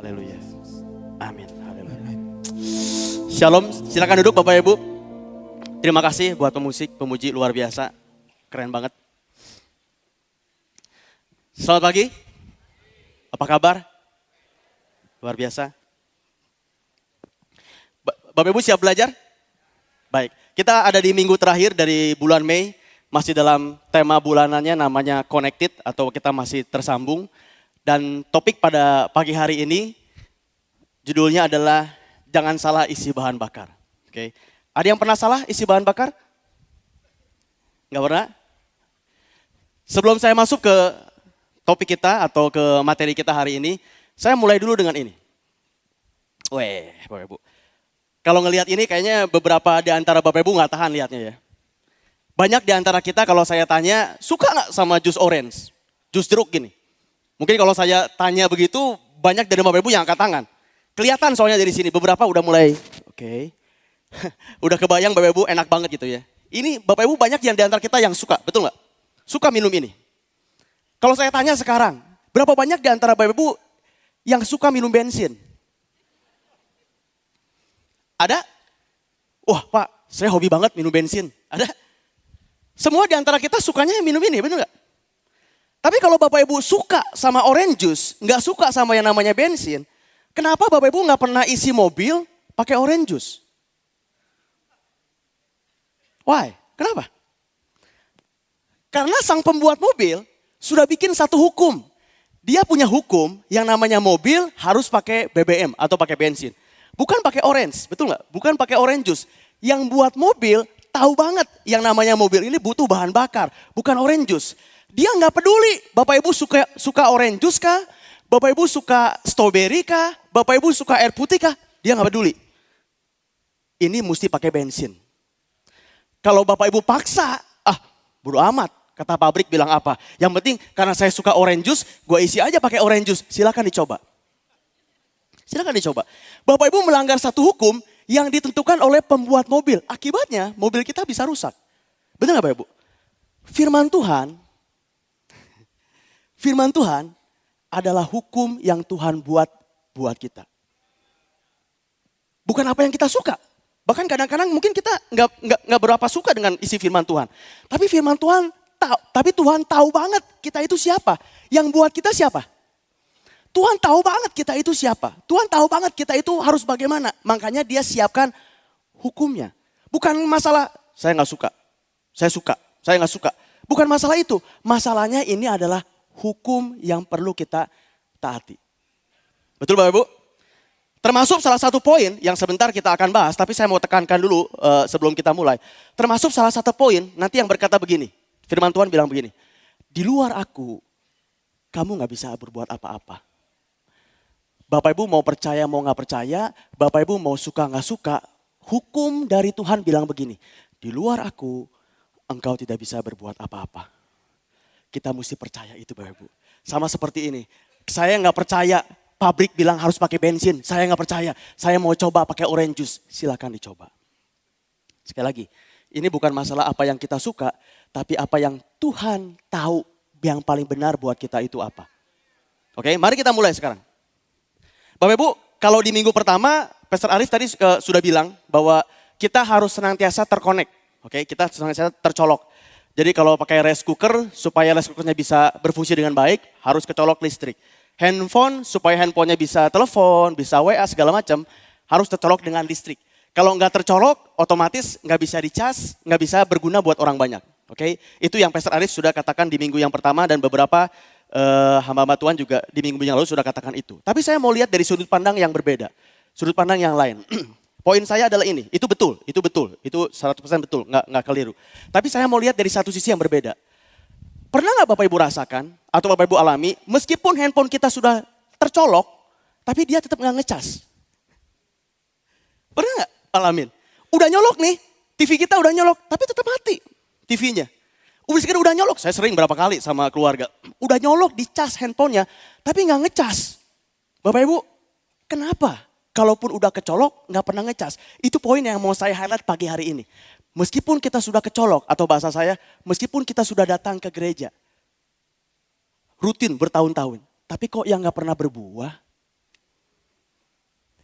Haleluya. Amin. Haleluya. Amin. Shalom, silakan duduk Bapak Ibu. Terima kasih buat pemusik, pemuji luar biasa. Keren banget. Selamat pagi. Apa kabar? Luar biasa. Bapak Ibu siap belajar? Baik, kita ada di minggu terakhir dari bulan Mei. Masih dalam tema bulanannya namanya Connected atau kita masih tersambung. Dan topik pada pagi hari ini judulnya adalah jangan salah isi bahan bakar. Oke. Ada yang pernah salah isi bahan bakar? Enggak pernah? Sebelum saya masuk ke topik kita atau ke materi kita hari ini, saya mulai dulu dengan ini. Weh, Bapak Ibu. Kalau ngelihat ini kayaknya beberapa di antara Bapak Ibu nggak tahan lihatnya ya. Banyak di antara kita kalau saya tanya, suka nggak sama jus orange? Jus jeruk gini. Mungkin kalau saya tanya begitu, banyak dari Bapak Ibu yang angkat tangan. Kelihatan soalnya dari sini, beberapa udah mulai, oke. Udah kebayang Bapak Ibu enak banget gitu ya. Ini Bapak Ibu banyak yang di antara kita yang suka, betul nggak? Suka minum ini. Kalau saya tanya sekarang, berapa banyak di antara Bapak Ibu yang suka minum bensin? Ada? Wah Pak, saya hobi banget minum bensin. Ada? Semua di antara kita sukanya minum ini, benar nggak? Tapi kalau Bapak Ibu suka sama orange juice, nggak suka sama yang namanya bensin, kenapa Bapak Ibu nggak pernah isi mobil pakai orange juice? Why? Kenapa? Karena sang pembuat mobil sudah bikin satu hukum. Dia punya hukum yang namanya mobil harus pakai BBM atau pakai bensin. Bukan pakai orange, betul nggak? Bukan pakai orange juice. Yang buat mobil tahu banget yang namanya mobil ini butuh bahan bakar, bukan orange juice. Dia nggak peduli, Bapak Ibu suka orange juice kah? Bapak Ibu suka strawberry kah? Bapak Ibu suka air putih kah? Dia nggak peduli. Ini mesti pakai bensin. Kalau Bapak Ibu paksa, bodo amat. Kata pabrik bilang apa? Yang penting karena saya suka orange juice, gue isi aja pakai orange juice. Silakan dicoba. Silakan dicoba. Bapak Ibu melanggar satu hukum yang ditentukan oleh pembuat mobil. Akibatnya mobil kita bisa rusak. Benar nggak Bapak Ibu? Firman Tuhan adalah hukum yang Tuhan buat kita. Bukan apa yang kita suka. Bahkan kadang-kadang mungkin kita nggak berapa suka dengan isi firman Tuhan. Tapi firman Tuhan Tuhan tahu banget kita itu siapa. Yang buat kita siapa? Tuhan tahu banget kita itu siapa. Tuhan tahu banget kita itu harus bagaimana. Makanya dia siapkan hukumnya. Bukan masalah saya nggak suka. Saya nggak suka. Bukan masalah itu. Masalahnya ini adalah hukum yang perlu kita taati. Betul Bapak Ibu? Termasuk salah satu poin yang sebentar kita akan bahas. Tapi saya mau tekankan dulu sebelum kita mulai. Termasuk salah satu poin nanti yang berkata begini. Firman Tuhan bilang begini. Di luar aku, kamu gak bisa berbuat apa-apa. Bapak Ibu mau percaya mau gak percaya, Bapak Ibu mau suka gak suka, hukum dari Tuhan bilang begini. Di luar aku, engkau tidak bisa berbuat apa-apa. Kita mesti percaya itu Bapak Ibu. Sama seperti ini, saya gak percaya pabrik bilang harus pakai bensin. Saya gak percaya, saya mau coba pakai orange juice. Silakan dicoba. Sekali lagi, ini bukan masalah apa yang kita suka, tapi apa yang Tuhan tahu yang paling benar buat kita itu apa. Oke, mari kita mulai sekarang. Bapak Ibu, kalau di minggu pertama, Pastor Arif tadi sudah bilang bahwa kita harus senantiasa terkonek. Oke, kita senantiasa tercolok. Jadi kalau pakai rice cooker, supaya rice cookernya bisa berfungsi dengan baik, harus kecolok listrik. Handphone, supaya handphonenya bisa telepon, bisa WA, segala macam, harus tercolok dengan listrik. Kalau nggak tercolok, otomatis nggak bisa dicas, nggak bisa berguna buat orang banyak. Oke, itu yang Pastor Arif sudah katakan di minggu yang pertama dan beberapa hamba-hamba Tuhan juga di minggu yang lalu sudah katakan itu. Tapi saya mau lihat dari sudut pandang yang berbeda, sudut pandang yang lain. Poin saya adalah ini, itu betul, itu 100% betul, nggak keliru. Tapi saya mau lihat dari satu sisi yang berbeda. Pernah nggak Bapak Ibu rasakan atau Bapak Ibu alami, meskipun handphone kita sudah tercolok, tapi dia tetap nggak ngecas? Pernah nggak alamin? Udah nyolok nih, TV kita udah nyolok, tapi tetap mati TV-nya. Udah nyolok, saya sering berapa kali sama keluarga. Udah nyolok dicas handphonenya, tapi nggak ngecas. Bapak Ibu, kenapa? Kalaupun udah kecolok, nggak pernah ngecas. Itu poin yang mau saya highlight pagi hari ini. Meskipun kita sudah kecolok, atau bahasa saya, meskipun kita sudah datang ke gereja, rutin bertahun-tahun, tapi kok yang nggak pernah berbuah?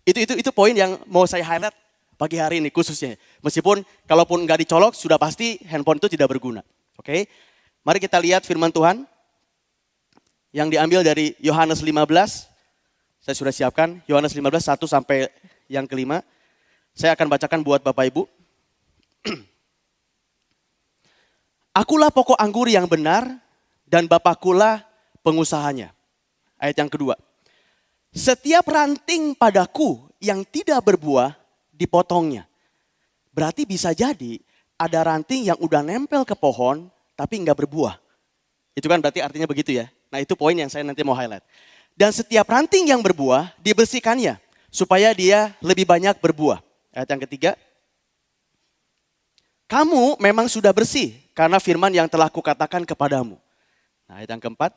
Itu poin yang mau saya highlight pagi hari ini khususnya. Meskipun kalaupun nggak dicolok, sudah pasti handphone itu tidak berguna. Oke, mari kita lihat firman Tuhan yang diambil dari Yohanes 15. Saya sudah siapkan, Yohanes 15, 1 sampai yang kelima. Saya akan bacakan buat Bapak Ibu. Akulah pokok anggur yang benar dan Bapakkulah pengusahanya. Ayat yang kedua. Setiap ranting padaku yang tidak berbuah dipotongnya. Berarti bisa jadi ada ranting yang udah nempel ke pohon tapi nggak berbuah. Itu kan berarti artinya begitu ya. Nah itu poin yang saya nanti mau highlight. Dan setiap ranting yang berbuah dibersihkannya supaya dia lebih banyak berbuah. Ayat yang ketiga. Kamu memang sudah bersih karena firman yang telah kukatakan kepadamu. Nah, ayat yang keempat.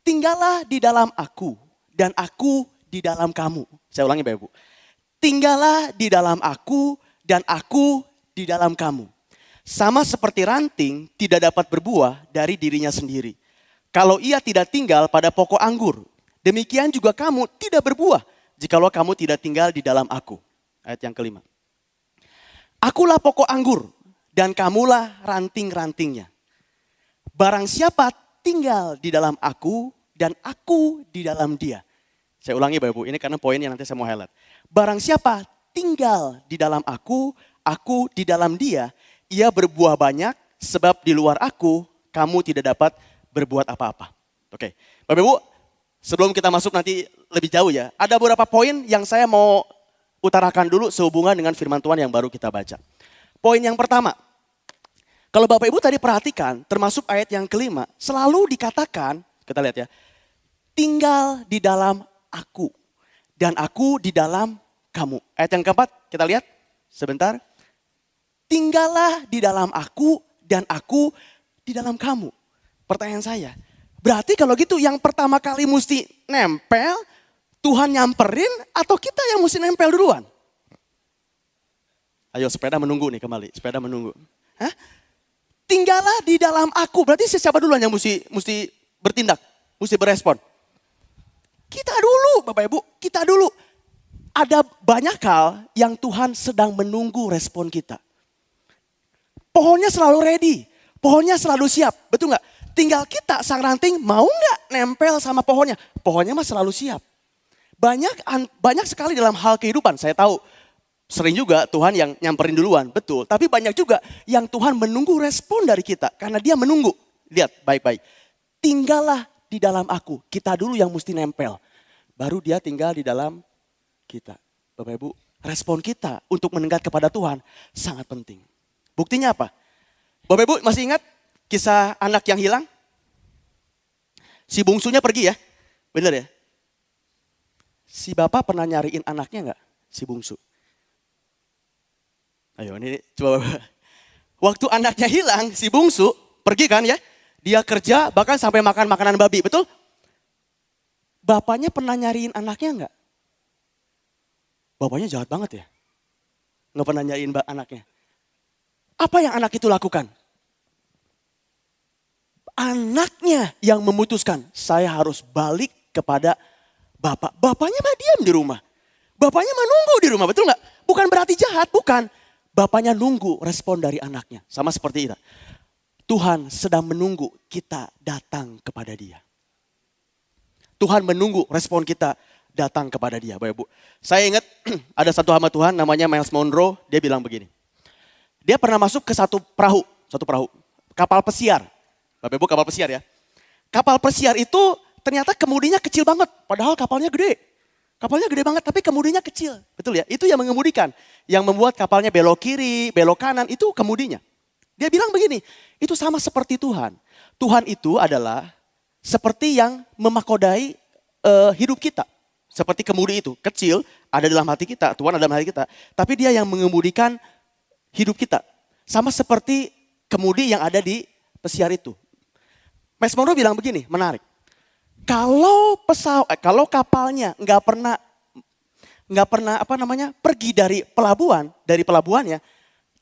Tinggallah di dalam aku dan aku di dalam kamu. Saya ulangi Bapak Ibu. Tinggallah di dalam aku dan aku di dalam kamu. Sama seperti ranting tidak dapat berbuah dari dirinya sendiri. Kalau ia tidak tinggal pada pokok anggur, demikian juga kamu tidak berbuah jikalau kamu tidak tinggal di dalam aku. Ayat yang kelima. Akulah pokok anggur dan kamulah ranting-rantingnya. Barang siapa tinggal di dalam aku dan aku di dalam dia. Saya ulangi Bapak Ibu, ini karena poin yang nanti saya mau highlight. Barang siapa tinggal di dalam aku di dalam dia, ia berbuah banyak sebab di luar aku kamu tidak dapat berbuat apa-apa. Oke, Bapak Ibu, sebelum kita masuk nanti lebih jauh ya, ada beberapa poin yang saya mau utarakan dulu sehubungan dengan firman Tuhan yang baru kita baca. Poin yang pertama, kalau Bapak Ibu tadi perhatikan, termasuk ayat yang kelima, selalu dikatakan, kita lihat ya, tinggal di dalam aku dan aku di dalam kamu. Ayat yang keempat, kita lihat sebentar. Tinggallah di dalam aku dan aku di dalam kamu. Pertanyaan saya, berarti kalau gitu yang pertama kali mesti nempel, Tuhan nyamperin atau kita yang mesti nempel duluan? Ayo sepeda menunggu nih kembali, sepeda menunggu. Hah? Tinggallah di dalam aku, berarti siapa duluan yang mesti bertindak, mesti berespon? Kita dulu Bapak Ibu, kita dulu. Ada banyak hal yang Tuhan sedang menunggu respon kita. Pohonnya selalu ready, pohonnya selalu siap, betul nggak? Tinggal kita sang ranting mau nggak nempel sama pohonnya? Pohonnya mah selalu siap. Banyak sekali dalam hal kehidupan, saya tahu sering juga Tuhan yang nyamperin duluan, betul. Tapi banyak juga yang Tuhan menunggu respon dari kita karena dia menunggu. Lihat baik-baik, tinggallah di dalam aku, kita dulu yang mesti nempel. Baru dia tinggal di dalam kita. Bapak Ibu, respon kita untuk mendekat kepada Tuhan sangat penting. Buktinya apa? Bapak Ibu masih ingat kisah anak yang hilang? Si bungsunya pergi ya, bener ya? Si bapak pernah nyariin anaknya nggak? Si bungsu. Ayo ini coba Bapak. Waktu anaknya hilang, si bungsu pergi kan ya? Dia kerja bahkan sampai makan makanan babi, betul? Bapaknya pernah nyariin anaknya enggak? Bapaknya jahat banget ya. Nggak pernah nyariin anaknya. Apa yang anak itu lakukan? Anaknya yang memutuskan, saya harus balik kepada bapak. Bapaknya mah diam di rumah. Bapaknya mah nunggu di rumah, betul nggak? Bukan berarti jahat, bukan. Bapaknya nunggu respon dari anaknya. Sama seperti itu. Tuhan sedang menunggu kita datang kepada dia. Tuhan menunggu respon kita datang kepada dia. Bapak Ibu. Saya ingat ada satu hamba Tuhan namanya Miles Monroe. Dia bilang begini. Dia pernah masuk ke satu perahu. Kapal pesiar. Bapak Ibu kapal pesiar ya. Kapal pesiar itu ternyata kemudinya kecil banget. Padahal kapalnya gede. Kapalnya gede banget tapi kemudinya kecil. Betul ya? Itu yang mengemudikan. Yang membuat kapalnya belok kiri, belok kanan itu kemudinya. Dia bilang begini, itu sama seperti Tuhan. Tuhan itu adalah seperti yang memakodai hidup kita. Seperti kemudi itu, kecil ada dalam hati kita, Tuhan ada dalam hati kita. Tapi dia yang mengemudikan hidup kita. Sama seperti kemudi yang ada di pesiar itu. Miles Monroe bilang begini, menarik. Kalau kapalnya nggak pernah pergi dari pelabuhannya,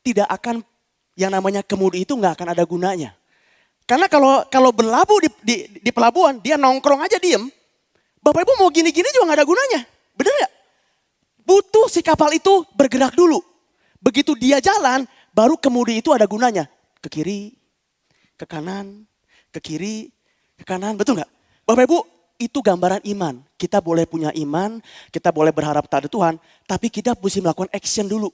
tidak akan yang namanya kemudi itu nggak akan ada gunanya. Karena kalau berlabuh di pelabuhan, dia nongkrong aja diem. Bapak Ibu mau gini-gini juga nggak ada gunanya, bener nggak? si kapal itu bergerak dulu. Begitu dia jalan, baru kemudi itu ada gunanya. Ke kiri, ke kanan, ke kiri, ke kanan. Betul nggak? Bapak Ibu, itu gambaran iman. Kita boleh punya iman, kita boleh berharap pada Tuhan, tapi kita mesti melakukan action dulu.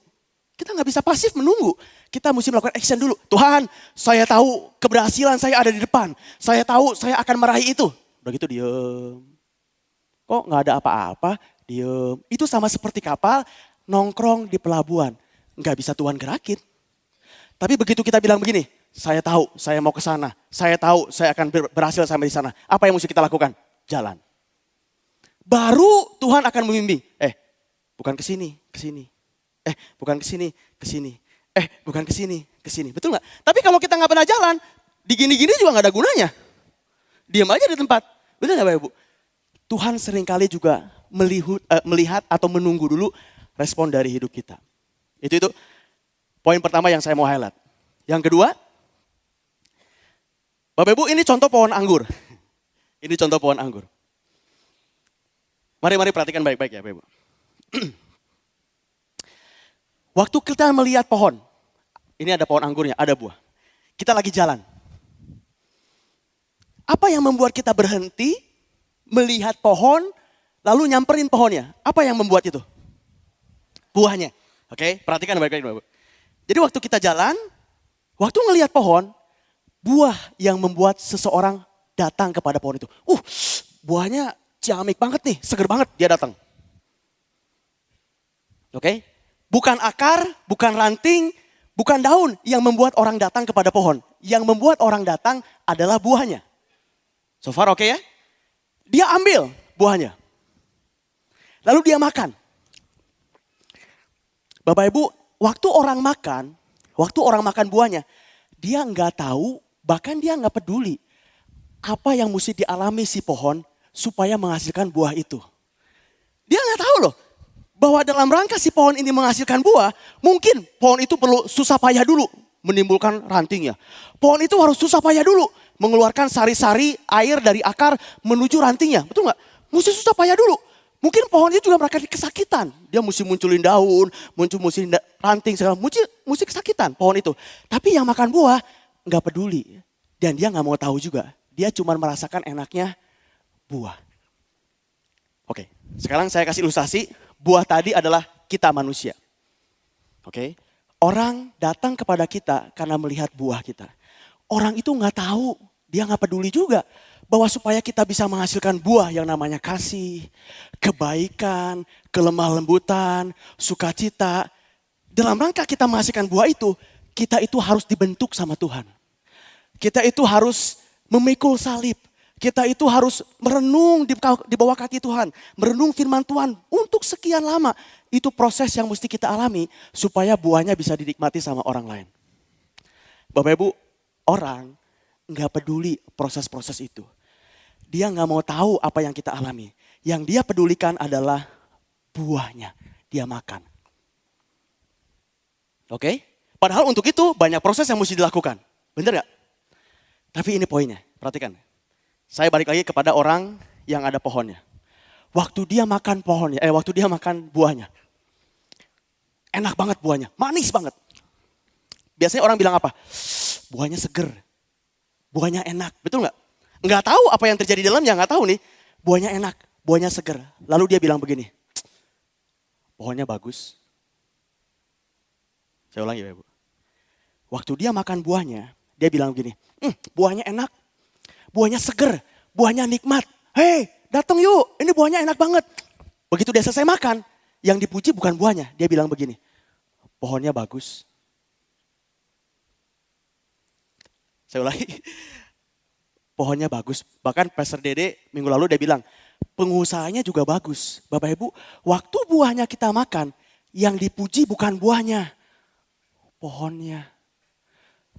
Kita nggak bisa pasif menunggu. Kita mesti melakukan action dulu. Tuhan, saya tahu keberhasilan saya ada di depan. Saya tahu saya akan meraih itu. Begitu diem. Kok nggak ada apa-apa? Diem. Itu sama seperti kapal nongkrong di pelabuhan. Nggak bisa Tuhan gerakin. Tapi begitu kita bilang begini, saya tahu saya mau ke sana. Saya tahu saya akan berhasil sampai di sana. Apa yang mesti kita lakukan? Jalan. Baru Tuhan akan membimbing. Bukan ke sini, ke sini. Bukan ke sini, ke sini. Bukan ke sini, ke sini. Betul nggak? Tapi kalau kita nggak pernah jalan, digini-gini juga nggak ada gunanya. Diam aja di tempat. Betul nggak Bapak Ibu? Tuhan seringkali juga melihat atau menunggu dulu respon dari hidup kita. Itu poin pertama yang saya mau highlight. Yang kedua, Bapak Ibu ini contoh pohon anggur. Ini contoh pohon anggur. Mari perhatikan baik-baik ya Bapak Ibu. Waktu kita melihat pohon, ini ada pohon anggurnya, ada buah. Kita lagi jalan. Apa yang membuat kita berhenti, melihat pohon, lalu nyamperin pohonnya? Apa yang membuat itu? Buahnya. Oke, perhatikan baik-baik Bapak Ibu. Jadi waktu kita jalan, waktu ngelihat pohon, buah yang membuat seseorang datang kepada pohon itu. Buahnya ciamik banget nih, seger banget dia datang. Oke, bukan akar, bukan ranting, bukan daun yang membuat orang datang kepada pohon. Yang membuat orang datang adalah buahnya. So far oke ya? Dia ambil buahnya. Lalu dia makan. Bapak Ibu, waktu orang makan buahnya, dia nggak tahu, bahkan dia nggak peduli apa yang mesti dialami si pohon supaya menghasilkan buah itu. Dia nggak tahu loh, bahwa dalam rangka si pohon ini menghasilkan buah, mungkin pohon itu perlu susah payah dulu menimbulkan rantingnya. Pohon itu harus susah payah dulu mengeluarkan sari-sari air dari akar menuju rantingnya. Betul nggak? Mesti susah payah dulu. Mungkin pohon itu juga merasa kesakitan. Dia mesti munculin daun, mesti ranting, segala mesti kesakitan pohon itu. Tapi yang makan buah nggak peduli. Dan dia nggak mau tahu juga. Dia cuma merasakan enaknya buah. Oke, sekarang saya kasih ilustrasi. Buah tadi adalah kita manusia. Oke, orang datang kepada kita karena melihat buah kita. Orang itu nggak tahu, dia nggak peduli juga bahwa supaya kita bisa menghasilkan buah yang namanya kasih, kebaikan, kelemah lembutan, sukacita. Dalam rangka kita menghasilkan buah itu, kita itu harus dibentuk sama Tuhan. Kita itu harus memikul salib. Kita itu harus merenung di bawah kaki Tuhan. Merenung firman Tuhan untuk sekian lama. Itu proses yang mesti kita alami supaya buahnya bisa dinikmati sama orang lain. Bapak Ibu, orang nggak peduli proses-proses itu. Dia nggak mau tahu apa yang kita alami. Yang dia pedulikan adalah buahnya. Dia makan. Oke? Padahal untuk itu banyak proses yang mesti dilakukan. Benar nggak? Tapi ini poinnya, perhatikan. Saya balik lagi kepada orang yang ada pohonnya. Waktu dia makan buahnya. Enak banget buahnya, manis banget. Biasanya orang bilang apa? Buahnya seger, buahnya enak, betul nggak? Nggak tahu apa yang terjadi di dalamnya, nggak tahu nih. Buahnya enak, buahnya seger. Lalu dia bilang begini, pohonnya bagus. Saya ulangi ya Ibu. Waktu dia makan buahnya, dia bilang begini, buahnya enak. Buahnya seger, buahnya nikmat. Hei, datang yuk, ini buahnya enak banget. Begitu dia selesai makan, yang dipuji bukan buahnya. Dia bilang begini, pohonnya bagus. Saya ulangi, pohonnya bagus. Bahkan Pastor Dede minggu lalu dia bilang, pengusahanya juga bagus. Bapak Ibu, waktu buahnya kita makan, yang dipuji bukan buahnya, pohonnya.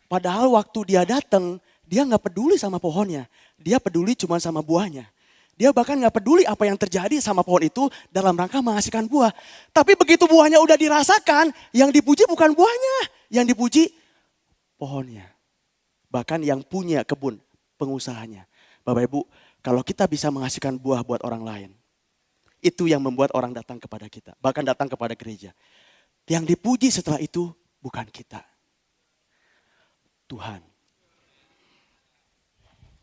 Padahal waktu dia datang, dia nggak peduli sama pohonnya. Dia peduli cuma sama buahnya. Dia bahkan nggak peduli apa yang terjadi sama pohon itu dalam rangka menghasilkan buah. Tapi begitu buahnya udah dirasakan, yang dipuji bukan buahnya. Yang dipuji pohonnya. Bahkan yang punya kebun, pengusahanya. Bapak Ibu, kalau kita bisa menghasilkan buah buat orang lain. Itu yang membuat orang datang kepada kita, bahkan datang kepada gereja. Yang dipuji setelah itu bukan kita, Tuhan.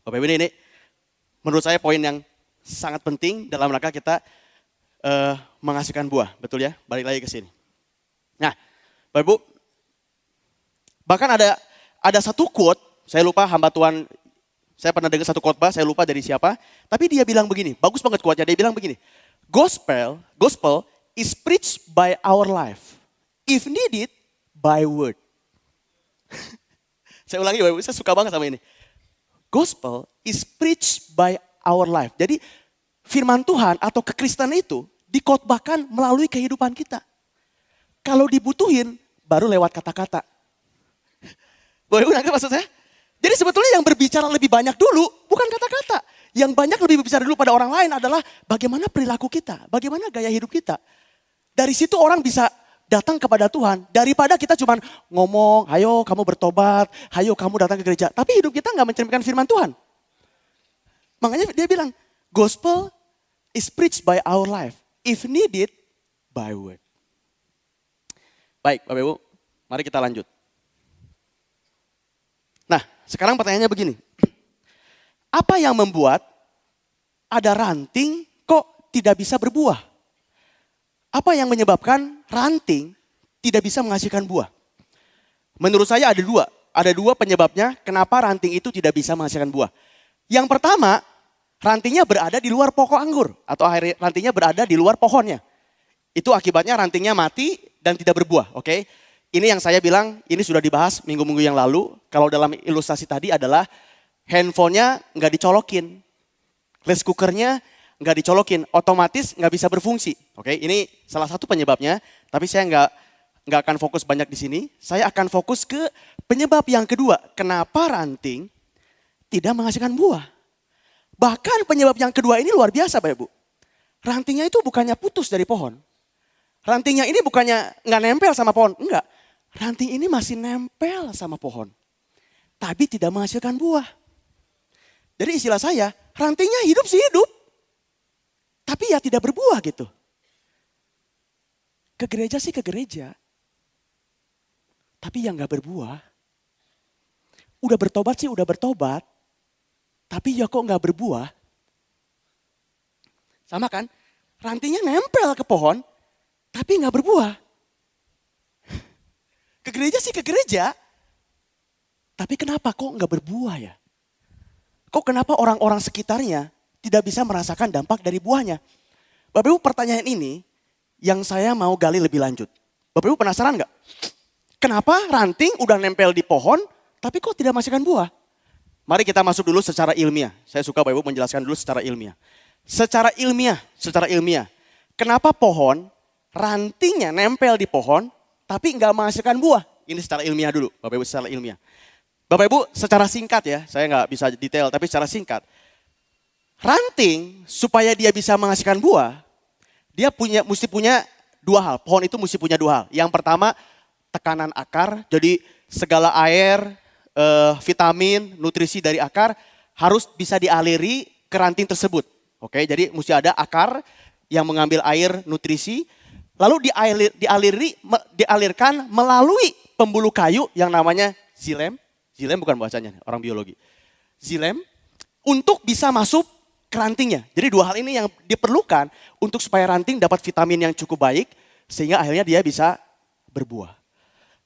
Bapak Ibu, ini menurut saya poin yang sangat penting dalam rangka kita menghasilkan buah, betul ya? Balik lagi ke sini. Nah, Bapak Ibu, bahkan ada satu quote, saya lupa hamba Tuhan, saya pernah dengar satu khotbah, saya lupa dari siapa, tapi dia bilang begini, bagus banget quote-nya, dia bilang begini, Gospel is preached by our life, if needed by word. Saya ulangi Bapak Ibu, saya suka banget sama ini. Gospel is preached by our life. Jadi firman Tuhan atau kekristenan itu dikhotbahkan melalui kehidupan kita. Kalau dibutuhin, baru lewat kata-kata. Bapak Ibu nangkep maksud saya? Jadi sebetulnya yang berbicara lebih banyak dulu bukan kata-kata. Yang banyak lebih berbicara dulu pada orang lain adalah bagaimana perilaku kita, bagaimana gaya hidup kita. Dari situ orang bisa datang kepada Tuhan daripada kita cuma ngomong, ayo kamu bertobat, ayo kamu datang ke gereja. Tapi hidup kita nggak mencerminkan firman Tuhan. Makanya dia bilang, gospel is preached by our life, if needed by word. Baik Bapak Ibu, mari kita lanjut. Nah, sekarang pertanyaannya begini. Apa yang membuat ada ranting kok tidak bisa berbuah? Apa yang menyebabkan ranting tidak bisa menghasilkan buah? Menurut saya ada dua penyebabnya kenapa ranting itu tidak bisa menghasilkan buah. Yang pertama, rantingnya berada di luar pokok anggur atau rantingnya berada di luar pohonnya. Itu akibatnya rantingnya mati dan tidak berbuah, oke? Ini yang saya bilang, ini sudah dibahas minggu-minggu yang lalu. Kalau dalam ilustrasi tadi adalah handphonenya nggak dicolokin. Rice cookernya nggak dicolokin, otomatis nggak bisa berfungsi. Oke, ini salah satu penyebabnya, tapi saya nggak akan fokus banyak di sini. Saya akan fokus ke penyebab yang kedua. Kenapa ranting tidak menghasilkan buah? Bahkan penyebab yang kedua ini luar biasa Bapak Ibu. Rantingnya itu bukannya putus dari pohon. Rantingnya ini bukannya nggak nempel sama pohon, enggak. Ranting ini masih nempel sama pohon, tapi tidak menghasilkan buah. Jadi istilah saya, rantingnya hidup sih hidup, tapi ya tidak berbuah gitu. Ke gereja sih ke gereja, tapi yang gak berbuah. Udah bertobat sih udah bertobat, tapi ya kok gak berbuah. Sama kan, rantingnya nempel ke pohon, tapi gak berbuah. Ke gereja sih ke gereja, tapi kenapa kok gak berbuah ya? Kok kenapa orang-orang sekitarnya tidak bisa merasakan dampak dari buahnya? Bapak Ibu, pertanyaan ini yang saya mau gali lebih lanjut. Bapak Ibu penasaran gak? Kenapa ranting udah nempel di pohon tapi kok tidak menghasilkan buah? Mari kita masuk dulu secara ilmiah. Saya suka Bapak Ibu menjelaskan dulu secara ilmiah. Secara ilmiah. Kenapa pohon rantingnya nempel di pohon tapi nggak menghasilkan buah? Ini secara ilmiah dulu, Bapak Ibu, secara ilmiah. Bapak Ibu secara singkat ya, saya nggak bisa detail tapi secara singkat. Ranting supaya dia bisa menghasilkan buah, dia mesti punya dua hal. Pohon itu mesti punya dua hal. Yang pertama tekanan akar, jadi segala air, vitamin, nutrisi dari akar harus bisa dialiri ke ranting tersebut. Oke, jadi mesti ada akar yang mengambil air, nutrisi, lalu dialirkan melalui pembuluh kayu yang namanya xilem. Xilem bukan bahasanya, orang biologi. Xilem untuk bisa masuk ke rantingnya. Jadi dua hal ini yang diperlukan untuk supaya ranting dapat vitamin yang cukup baik sehingga akhirnya dia bisa berbuah.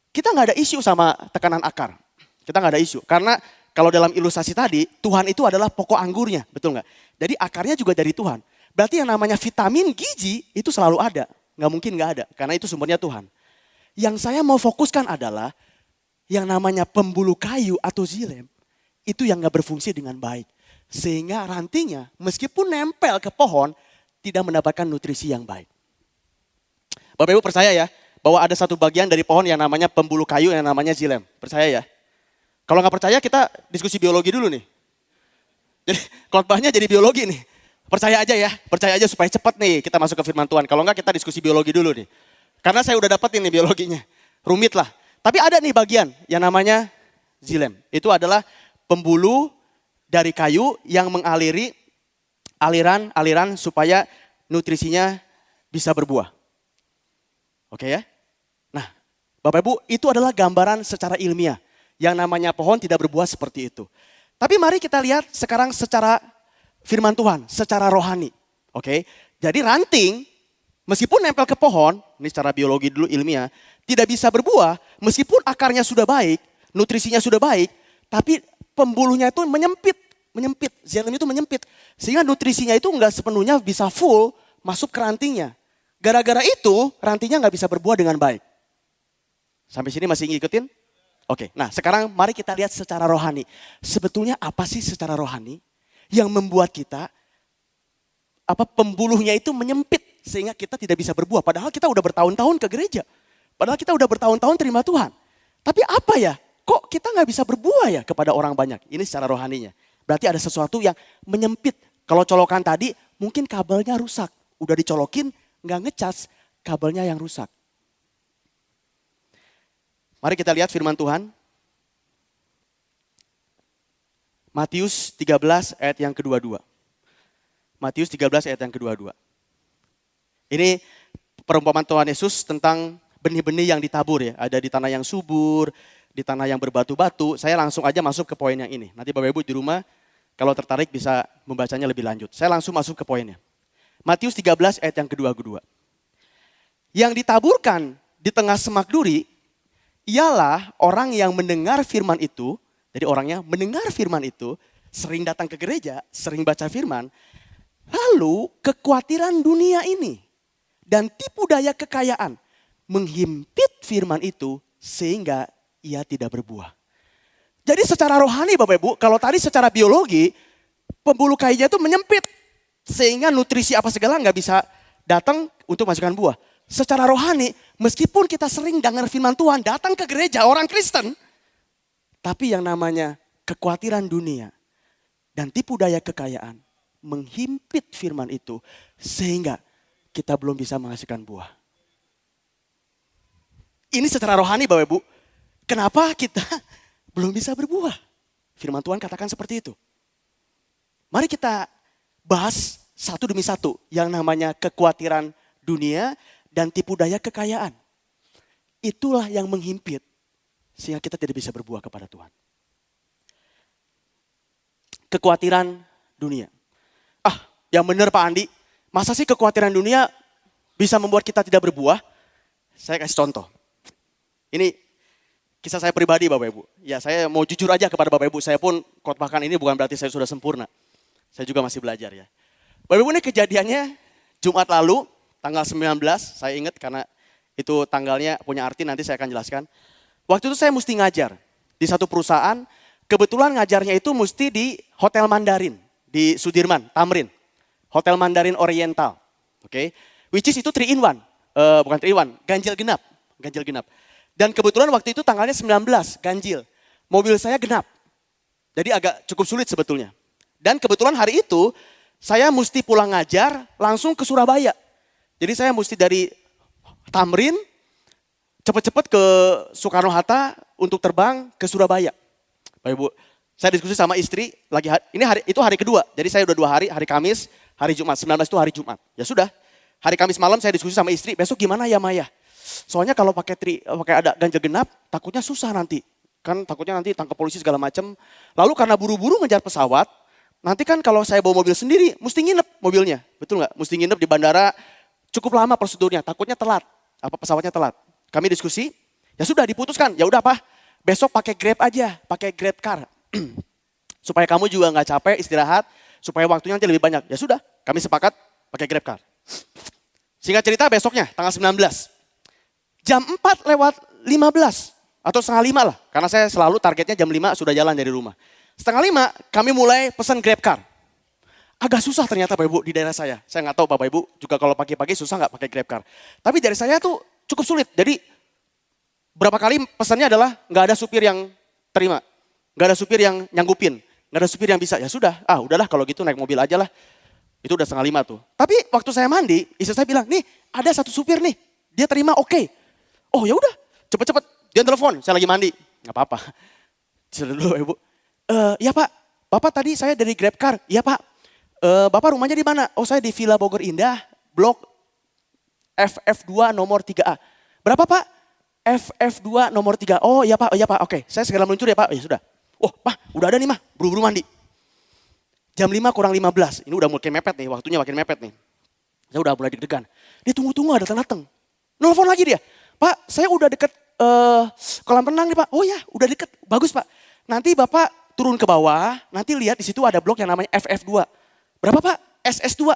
Kita nggak ada isu sama tekanan akar. Kita nggak ada isu karena kalau dalam ilustrasi tadi Tuhan itu adalah pokok anggurnya, betul nggak? Jadi akarnya juga dari Tuhan. Berarti yang namanya vitamin gizi itu selalu ada. Nggak mungkin nggak ada, karena itu sumbernya Tuhan. Yang saya mau fokuskan adalah yang namanya pembuluh kayu atau xilem itu yang nggak berfungsi dengan baik. Sehingga rantingnya meskipun nempel ke pohon tidak mendapatkan nutrisi yang baik. Bapak Ibu percaya ya bahwa ada satu bagian dari pohon yang namanya pembuluh kayu yang namanya xilem. Percaya ya? Kalau nggak percaya kita diskusi biologi dulu nih. Jadi khotbahnya jadi biologi nih. Percaya aja supaya cepat nih kita masuk ke firman Tuhan. Kalau enggak kita diskusi biologi dulu nih. Karena saya udah dapetin nih biologinya. Rumit lah. Tapi ada nih bagian yang namanya xilem. Itu adalah pembuluh dari kayu yang mengaliri aliran supaya nutrisinya bisa berbuah. Oke ya? Nah, Bapak Ibu, itu adalah gambaran secara ilmiah. Yang namanya pohon tidak berbuah seperti itu. Tapi mari kita lihat sekarang secara firman Tuhan, secara rohani. Oke? Jadi ranting, meskipun nempel ke pohon, ini secara biologi dulu ilmiah, tidak bisa berbuah, meskipun akarnya sudah baik, nutrisinya sudah baik, tapi pembuluhnya itu menyempit, xilem itu menyempit. Sehingga nutrisinya itu enggak sepenuhnya bisa full masuk ke rantingnya. Gara-gara itu rantingnya enggak bisa berbuah dengan baik. Sampai sini masih ngikutin? Oke, nah sekarang mari kita lihat secara rohani. Sebetulnya apa sih secara rohani yang membuat kita, pembuluhnya itu menyempit sehingga kita tidak bisa berbuah. Padahal kita udah bertahun-tahun ke gereja. Padahal kita udah bertahun-tahun terima Tuhan. Tapi apa ya? Kok kita nggak bisa berbuah ya kepada orang banyak? Ini secara rohaninya. Berarti ada sesuatu yang menyempit. Kalau colokan tadi mungkin kabelnya rusak. Udah dicolokin nggak ngecas, kabelnya yang rusak. Mari kita lihat firman Tuhan. Matius 13 ayat yang kedua-dua. Matius 13 ayat yang kedua-dua. Ini perumpamaan Tuhan Yesus tentang benih-benih yang ditabur ya. Ada di tanah yang subur, di tanah yang berbatu-batu. Saya langsung aja masuk ke poin yang ini. Nanti Bapak Ibu di rumah kalau tertarik bisa membacanya lebih lanjut. Saya langsung masuk ke poinnya. Matius 13 ayat yang kedua-dua. Yang ditaburkan di tengah semak duri, ialah orang yang mendengar firman itu. Jadi orangnya mendengar firman itu, sering datang ke gereja, sering baca firman. Lalu kekhawatiran dunia ini dan tipu daya kekayaan menghimpit firman itu sehingga ia tidak berbuah. Jadi secara rohani Bapak Ibu, kalau tadi secara biologi, pembuluh kayunya itu menyempit. Sehingga nutrisi apa segala nggak bisa datang untuk masukkan buah. Secara rohani, meskipun kita sering dengar firman Tuhan, datang ke gereja orang Kristen. Tapi yang namanya kekhawatiran dunia dan tipu daya kekayaan menghimpit firman itu. Sehingga kita belum bisa menghasilkan buah. Ini secara rohani Bapak Ibu. Kenapa kita belum bisa berbuah? Firman Tuhan katakan seperti itu. Mari kita bahas satu demi satu yang namanya kekhawatiran dunia dan tipu daya kekayaan. Itulah yang menghimpit sehingga kita tidak bisa berbuah kepada Tuhan. Kekhawatiran dunia. Yang benar Pak Andi, masa sih kekhawatiran dunia bisa membuat kita tidak berbuah? Saya kasih contoh. Ini kisah saya pribadi Bapak Ibu. Ya saya mau jujur aja kepada Bapak Ibu. Saya pun khotbahkan ini bukan berarti saya sudah sempurna. Saya juga masih belajar ya. Bapak Ibu ini kejadiannya Jumat lalu tanggal 19. Saya ingat karena itu tanggalnya punya arti nanti saya akan jelaskan. Waktu itu saya mesti ngajar di satu perusahaan. Kebetulan ngajarnya itu mesti di Hotel Mandarin di Sudirman, Tamrin. Hotel Mandarin Oriental. Oke. Which is itu 3 in 1. Bukan 3 in 1, ganjil genap. Ganjil genap. Dan kebetulan waktu itu tanggalnya 19, ganjil. Mobil saya genap. Jadi agak cukup sulit sebetulnya. Dan kebetulan hari itu saya mesti pulang ngajar langsung ke Surabaya. Jadi saya mesti dari Tamrin cepet-cepet ke Soekarno-Hatta untuk terbang ke Surabaya. Bapak Ibu, saya diskusi sama istri itu hari kedua. Jadi saya udah 2 hari, hari Kamis, hari Jumat. 19 itu hari Jumat. Ya sudah, hari Kamis malam saya diskusi sama istri, besok gimana ya Maya? Soalnya kalau pakai ada ganjil genap, takutnya susah nanti. Kan takutnya nanti tangkap polisi segala macam. Lalu karena buru-buru ngejar pesawat, nanti kan kalau saya bawa mobil sendiri, mesti nginep mobilnya. Betul nggak? Mesti nginep di bandara, cukup lama prosedurnya, takutnya telat. Pesawatnya telat. Kami diskusi, ya sudah diputuskan, ya udah Pak, besok pakai Grab aja, pakai Grab car. Supaya kamu juga nggak capek istirahat, supaya waktunya nanti lebih banyak. Ya sudah, kami sepakat pakai Grab car. Singkat cerita besoknya, tanggal 19. Jam 4 lewat 15 atau setengah 5 lah. Karena saya selalu targetnya jam 5 sudah jalan dari rumah. Setengah 5 kami mulai pesan Grab car. Agak susah ternyata Bapak Ibu di daerah saya. Saya nggak tahu Bapak Ibu juga kalau pagi-pagi susah nggak pakai Grab car. Tapi dari saya tuh cukup sulit. Jadi berapa kali pesannya adalah nggak ada supir yang terima. Nggak ada supir yang nyanggupin. Nggak ada supir yang bisa. Ya sudah, udahlah kalau gitu naik mobil aja lah. Itu udah setengah 5 tuh. Tapi waktu saya mandi, istri saya bilang, nih ada satu supir nih. Dia terima oke. Oh ya udah, cepet-cepet. Dia telepon, saya lagi mandi. Nggak apa-apa. Sudah dulu Ibu. Ya Pak, Bapak tadi saya dari Grab car. Iya Pak, Bapak rumahnya di mana? Oh saya di Villa Bogor Indah, blok FF2 nomor 3A. Berapa Pak? FF2 nomor 3. Oh iya Pak, oke. Saya segera meluncur ya Pak, ya sudah. Oh Pak, udah ada nih mah, buru-buru mandi. Jam 5 kurang 15, ini udah mulai mepet nih, waktunya makin mepet nih. Saya udah mulai deg-degan. Dia tunggu-tunggu ada datang. Nelfon lagi dia. Pak, saya udah deket kolam renang nih Pak. Oh ya, udah deket. Bagus Pak. Nanti Bapak turun ke bawah, nanti lihat di situ ada blok yang namanya FF2. Berapa Pak? SS2.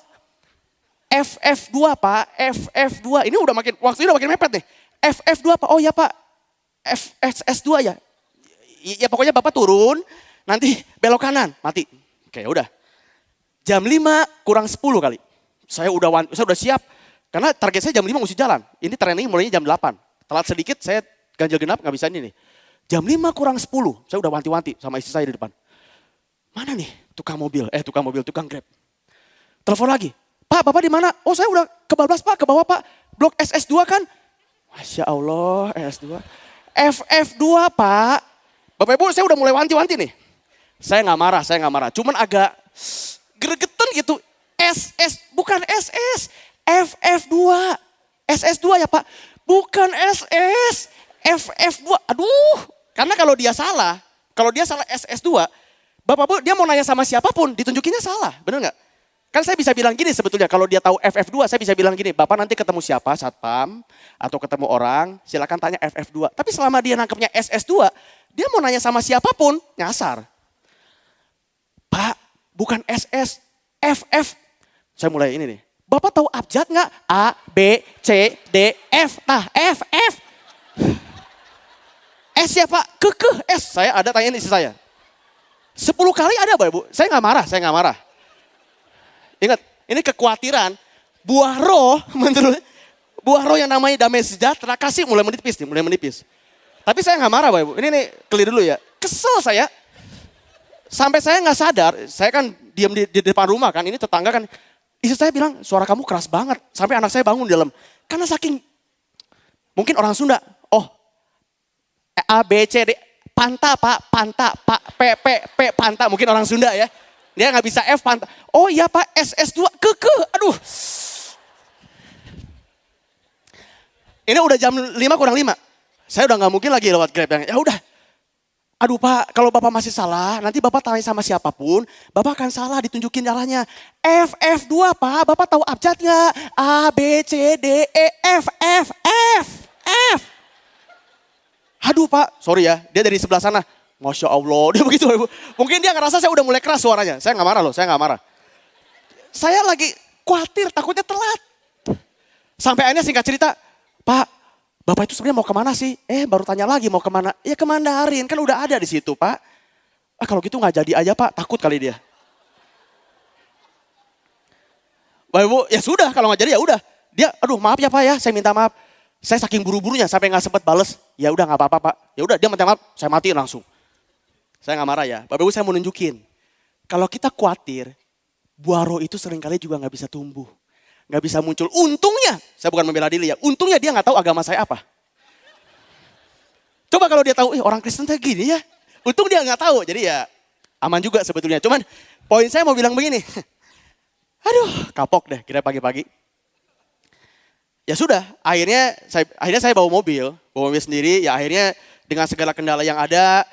FF2 Pak, FF2. Ini udah makin, waktunya udah makin mepet nih. FF2 Pak, oh ya Pak. FSS2 ya. Ya pokoknya Bapak turun, nanti belok kanan, mati. Oke udah. Jam 5 kurang 10 kali. Saya udah siap. Karena target saya jam 5 mesti jalan. Ini training mulainya jam 8. Telat sedikit saya ganjil genap gak bisa ini nih. Jam 5 kurang 10. Saya udah wanti-wanti sama istri saya di depan. Mana nih tukang mobil, tukang Grab. Telepon lagi. Pak, Bapak di mana? Oh saya udah kebablas Pak, ke bawah Pak. Blok SS2 kan? Masya Allah, SS2. FF2 Pak. Bapak Ibu saya udah mulai wanti-wanti nih. Saya gak marah. Cuman agak gregetan gitu. Bukan SS. FF2. SS2 ya Pak. Bukan SS. FF2. Aduh. Karena kalau dia salah SS2. Bapak Bu dia mau nanya sama siapapun ditunjukinnya salah. Bener gak? Kan saya bisa bilang gini sebetulnya. Kalau dia tahu FF2 saya bisa bilang gini. Bapak nanti ketemu siapa satpam. Atau ketemu orang. Silakan tanya FF2. Tapi selama dia nangkepnya SS2. Dia mau nanya sama siapapun. Nyasar. Pak bukan SS. FF. Saya mulai ini nih. Bapak tahu abjad nggak? A, B, C, D, F. Nah, F. S ya Pak? S. Saya ada tanyain istri saya. 10 kali ada Bapak Ibu. Saya nggak marah. Ingat, ini kekhawatiran. Buah roh, buah roh yang namanya damai sejahtera, kasih mulai menipis. Tapi saya nggak marah Bapak Ibu. Ini nih, clear dulu ya. Kesel saya. Sampai saya nggak sadar, saya kan diam di depan rumah kan, ini tetangga kan. Istri saya bilang, suara kamu keras banget. Sampai anak saya bangun di dalam. Karena saking, mungkin orang Sunda. Oh, A, B, C, D. Panta, Pak. P, panta. Mungkin orang Sunda ya. Dia nggak bisa F, panta. Oh iya Pak, SS2, Aduh. Ini udah jam 5 kurang 5. Saya udah nggak mungkin lagi lewat Grab. Ya udah. Aduh Pak, kalau Bapak masih salah, nanti Bapak tanya sama siapapun, Bapak akan salah ditunjukin jalannya. FF2 Pak, Bapak tahu abjad nggak? A, B, C, D, E, F. Aduh Pak, sorry ya, dia dari sebelah sana. Masya Allah, dia begitu. Mungkin dia ngerasa saya udah mulai keras suaranya. Saya nggak marah loh, saya nggak marah. Saya lagi khawatir, takutnya telat. Sampai akhirnya singkat cerita, Pak, Bapak itu sebenarnya mau kemana sih? Baru tanya lagi mau kemana? Ya ke Mandarin, kan udah ada di situ Pak. Kalau gitu nggak jadi aja Pak, takut kali dia. Bapak Ibu, ya sudah kalau nggak jadi ya udah. Dia, aduh maaf ya Pak ya, saya minta maaf. Saya saking buru-burunya sampai nggak sempat bales. Ya udah nggak apa-apa Pak. Ya udah dia minta maaf, saya matiin langsung. Saya nggak marah ya. Bapak Ibu saya mau nunjukin. Kalau kita khawatir, buah roh itu seringkali juga nggak bisa tumbuh. Nggak bisa muncul. Untungnya, saya bukan membela diri ya. Untungnya dia nggak tahu agama saya apa. Coba kalau dia tahu, orang Kristen kayak gini ya. Untung dia nggak tahu, jadi ya aman juga sebetulnya. Cuman poin saya mau bilang begini. Aduh, kapok deh kira pagi-pagi. Ya sudah, akhirnya saya bawa mobil sendiri. Ya akhirnya dengan segala kendala yang ada,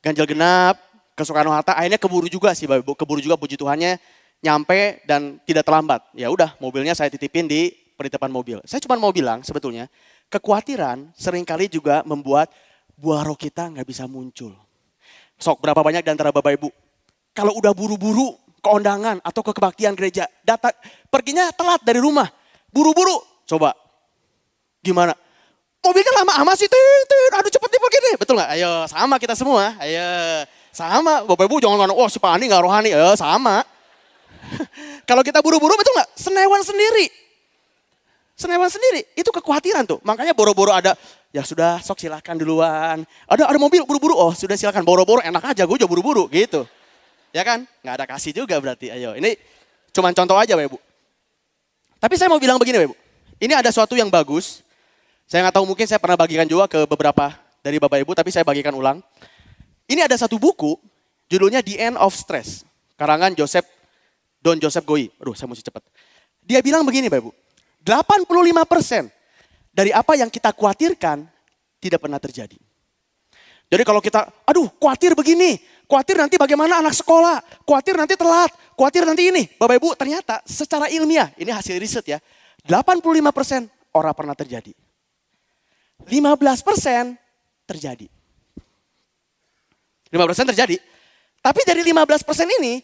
ganjil genap, ke Soekarno-Hatta, akhirnya keburu juga sih, keburu juga puji Tuhannya. Nyampe dan tidak terlambat. Ya udah mobilnya saya titipin di penitipan mobil. Saya cuma mau bilang sebetulnya kekhawatiran seringkali juga membuat buah roh kita nggak bisa muncul. Sok berapa banyak di antara Bapak Ibu kalau udah buru-buru ke undangan atau ke kebaktian gereja, perginya telat dari rumah, buru-buru, coba gimana? Mobilnya lama amat sih, aduh cepet nih begini, betul nggak? Ayo sama kita semua, ayo sama. Bapak Ibu jangan ngomong, si Pak Andi nggak rohani, ayo sama. Kalau kita buru-buru betul nggak? Senewan sendiri, itu kekhawatiran tuh. Makanya boro-boro ada, ya sudah sok silakan duluan. Ada mobil buru-buru, oh sudah silakan boro-boro enak aja, gue juga buru-buru gitu. Ya kan? Nggak ada kasih juga berarti. Ayo, ini cuma contoh aja Bapak Ibu. Tapi saya mau bilang begini Bapak Ibu. Ini ada sesuatu yang bagus. Saya nggak tahu mungkin saya pernah bagikan juga ke beberapa dari Bapak Ibu, tapi saya bagikan ulang. Ini ada satu buku, judulnya The End of Stress. Karangan Don Joseph Goi. Aduh saya mesti cepat. Dia bilang begini Bapak Ibu. 85% dari apa yang kita khawatirkan tidak pernah terjadi. Jadi kalau kita, aduh khawatir begini, khawatir nanti bagaimana anak sekolah, khawatir nanti telat, khawatir nanti ini. Bapak Ibu ternyata secara ilmiah, ini hasil riset ya, 85% orang pernah terjadi. 15% terjadi. 15% terjadi. Tapi dari 15% ini,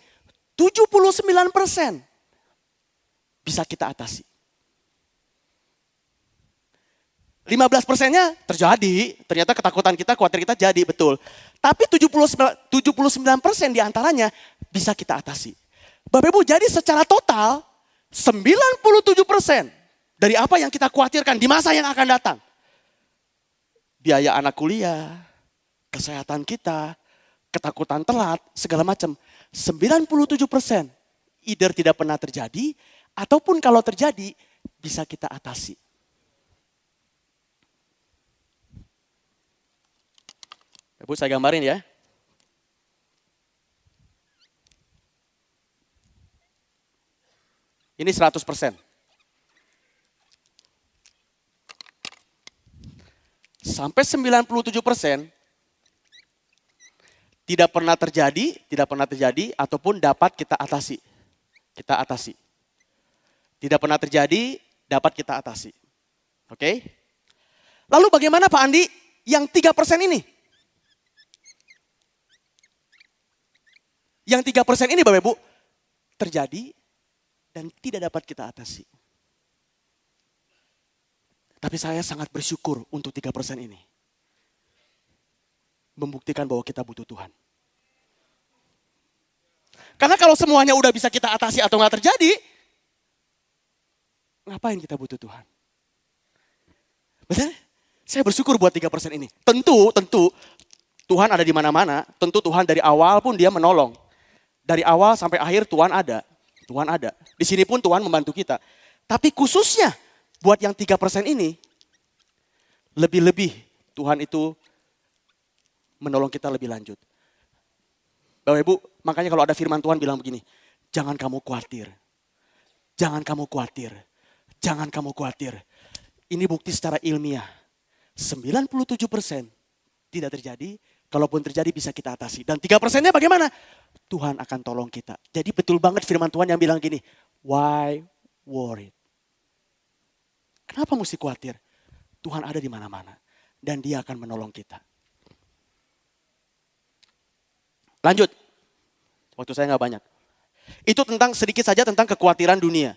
79% bisa kita atasi. 15%-nya terjadi, ternyata ketakutan kita, khawatir kita jadi, betul. Tapi 79% diantaranya bisa kita atasi. Bapak Ibu, jadi secara total 97% dari apa yang kita khawatirkan di masa yang akan datang. Biaya anak kuliah, kesehatan kita, ketakutan telat, segala macam. 97% either tidak pernah terjadi, ataupun kalau terjadi bisa kita atasi. Ibu saya gambarin ya. Ini 100%. Sampai 97% tidak pernah terjadi ataupun dapat kita atasi. Kita atasi. Tidak pernah terjadi, dapat kita atasi. Oke? Lalu bagaimana Pak Andi yang 3% ini? Yang 3% ini Bapak Ibu terjadi dan tidak dapat kita atasi. Tapi saya sangat bersyukur untuk 3% ini. Membuktikan bahwa kita butuh Tuhan. Karena kalau semuanya udah bisa kita atasi atau nggak terjadi, ngapain kita butuh Tuhan? Betul? Saya bersyukur buat 3% ini. Tentu Tuhan ada di mana-mana. Tentu Tuhan dari awal pun dia menolong. Dari awal sampai akhir Tuhan ada. Tuhan ada. Di sini pun Tuhan membantu kita. Tapi khususnya buat yang 3% ini, lebih-lebih Tuhan itu menolong kita lebih lanjut. Bapak Ibu, makanya kalau ada firman Tuhan bilang begini, jangan kamu khawatir. Jangan kamu khawatir. Jangan kamu khawatir. Ini bukti secara ilmiah. 97% tidak terjadi, kalaupun terjadi bisa kita atasi. Dan 3%-nya bagaimana? Tuhan akan tolong kita. Jadi betul banget firman Tuhan yang bilang gini, why worried? Kenapa mesti khawatir? Tuhan ada di mana-mana. Dan dia akan menolong kita. Lanjut. Waktu saya nggak banyak. Itu sedikit saja tentang kekhawatiran dunia.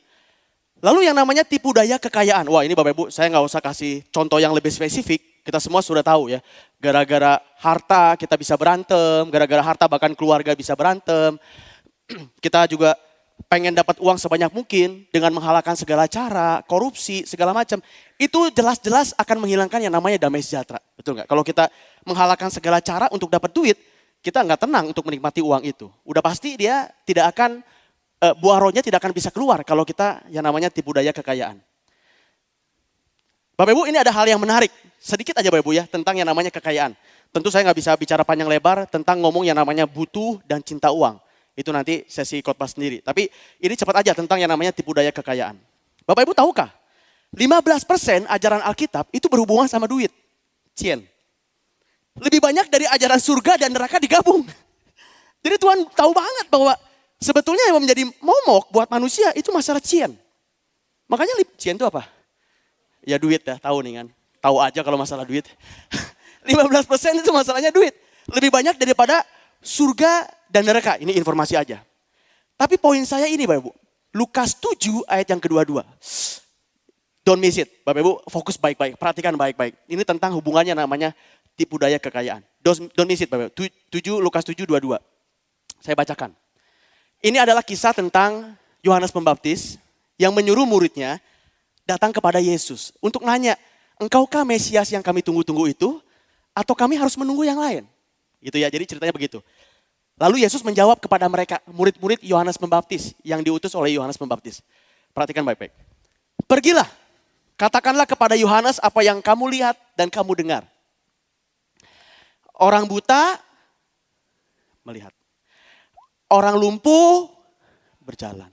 Lalu yang namanya tipu daya kekayaan. Wah ini Bapak Ibu, saya nggak usah kasih contoh yang lebih spesifik. Kita semua sudah tahu ya. Gara-gara harta kita bisa berantem. Gara-gara harta bahkan keluarga bisa berantem. Kita juga pengen dapat uang sebanyak mungkin. Dengan menghalalkan segala cara, korupsi, segala macam. Itu jelas-jelas akan menghilangkan yang namanya damai sejahtera. Betul nggak? Kalau kita menghalalkan segala cara untuk dapat duit, kita nggak tenang untuk menikmati uang itu. Udah pasti dia tidak akan, buah rohnya tidak akan bisa keluar kalau kita yang namanya tipu daya kekayaan. Bapak Ibu ini ada hal yang menarik, sedikit aja Bapak Ibu ya, tentang yang namanya kekayaan. Tentu saya nggak bisa bicara panjang lebar tentang ngomong yang namanya butuh dan cinta uang. Itu nanti sesi khotbah sendiri. Tapi ini cepat aja tentang yang namanya tipu daya kekayaan. Bapak Ibu tahukah? 15% ajaran Alkitab itu berhubungan sama duit. Cien. Lebih banyak dari ajaran surga dan neraka digabung. Jadi Tuhan tahu banget bahwa sebetulnya yang menjadi momok buat manusia itu masalah cien. Makanya cien itu apa? Ya duit ya, tahu nih kan. Tahu aja kalau masalah duit. 15% itu masalahnya duit. Lebih banyak daripada surga dan neraka. Ini informasi aja. Tapi poin saya ini Bapak Ibu. Lukas 7 ayat yang kedua-dua. Don't miss it. Bapak Ibu fokus baik-baik. Perhatikan baik-baik. Ini tentang hubungannya namanya tipu daya kekayaan. Don't miss it Bapak Ibu. Lukas 7, 22. Saya bacakan. Ini adalah kisah tentang Yohanes Pembaptis yang menyuruh muridnya datang kepada Yesus untuk nanya, engkaukah Mesias yang kami tunggu-tunggu itu? Atau kami harus menunggu yang lain? Gitu ya, jadi ceritanya begitu. Lalu Yesus menjawab kepada mereka, murid-murid Yohanes Pembaptis yang diutus oleh Yohanes Pembaptis. Perhatikan baik-baik. Pergilah, katakanlah kepada Yohanes apa yang kamu lihat dan kamu dengar. Orang buta melihat. Orang lumpuh berjalan.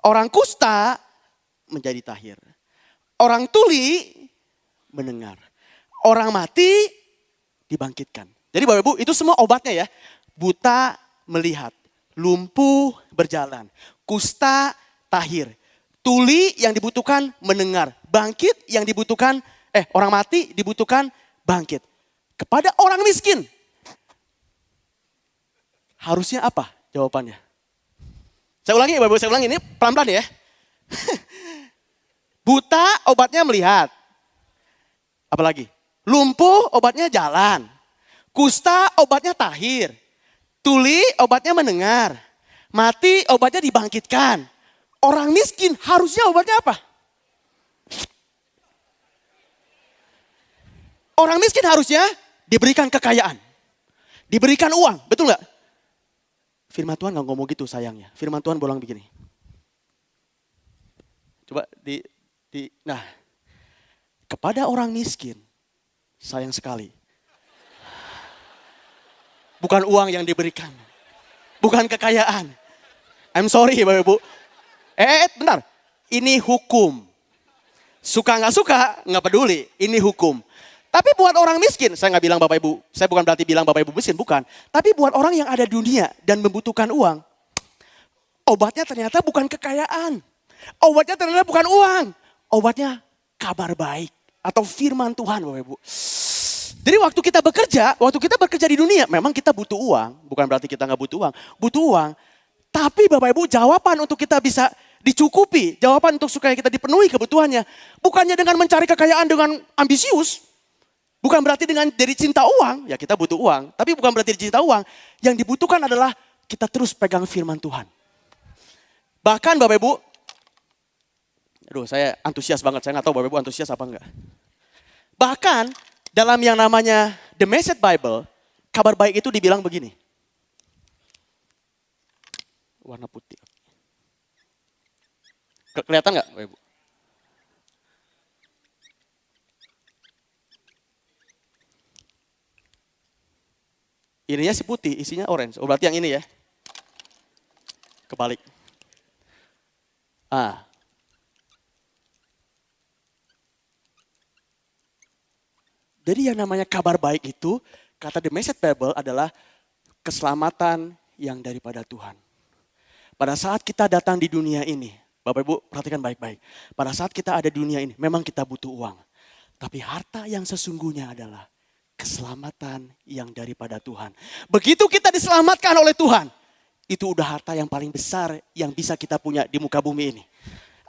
Orang kusta menjadi tahir. Orang tuli mendengar. Orang mati dibangkitkan. Jadi Bapak Ibu itu semua obatnya ya. Buta melihat, lumpuh berjalan, kusta tahir. Tuli yang dibutuhkan mendengar, bangkit yang dibutuhkan, orang mati dibutuhkan bangkit. Kepada orang miskin, harusnya apa jawabannya? Saya ulangi Bapak Ibu, saya ulangi ini pelan-pelan ya. Buta obatnya melihat. Apalagi? Lumpuh obatnya jalan. Kusta obatnya tahir. Tuli obatnya mendengar. Mati obatnya dibangkitkan. Orang miskin harusnya obatnya apa? Orang miskin harusnya diberikan kekayaan. Diberikan uang, betul nggak? Firman Tuhan nggak ngomong gitu sayangnya. Firman Tuhan bilang begini. Coba nah, kepada orang miskin, sayang sekali. Bukan uang yang diberikan. Bukan kekayaan. I'm sorry Bapak Ibu. Bentar. Ini hukum. Suka nggak peduli. Ini hukum. Tapi buat orang miskin, saya nggak bilang Bapak Ibu. Saya bukan berarti bilang Bapak Ibu miskin, bukan. Tapi buat orang yang ada dunia dan membutuhkan uang. Obatnya ternyata bukan kekayaan. Obatnya ternyata bukan uang. Obatnya kabar baik. Atau firman Tuhan Bapak Ibu. Jadi waktu kita bekerja di dunia, memang kita butuh uang. Bukan berarti kita nggak butuh uang. Butuh uang. Tapi Bapak Ibu jawaban untuk kita bisa dicukupi. Jawaban untuk supaya kita dipenuhi kebutuhannya. Bukannya dengan mencari kekayaan dengan ambisius. Bukan berarti dari cinta uang. Ya kita butuh uang. Tapi bukan berarti cinta uang. Yang dibutuhkan adalah kita terus pegang firman Tuhan. Bahkan Bapak Ibu. Aduh saya antusias banget. Saya nggak tahu Bapak Ibu antusias apa enggak. Bahkan dalam yang namanya The Message Bible. Kabar baik itu dibilang begini. Warna putih. Kelihatan nggak Bapak Ibu? Ininya si putih, isinya orange. Oh berarti yang ini ya. Kebalik. Jadi yang namanya kabar baik itu, kata The Message Bible adalah keselamatan yang daripada Tuhan. Pada saat kita datang di dunia ini, Bapak Ibu perhatikan baik-baik. Pada saat kita ada di dunia ini, memang kita butuh uang. Tapi harta yang sesungguhnya adalah keselamatan yang daripada Tuhan. Begitu kita diselamatkan oleh Tuhan, itu udah harta yang paling besar yang bisa kita punya di muka bumi ini.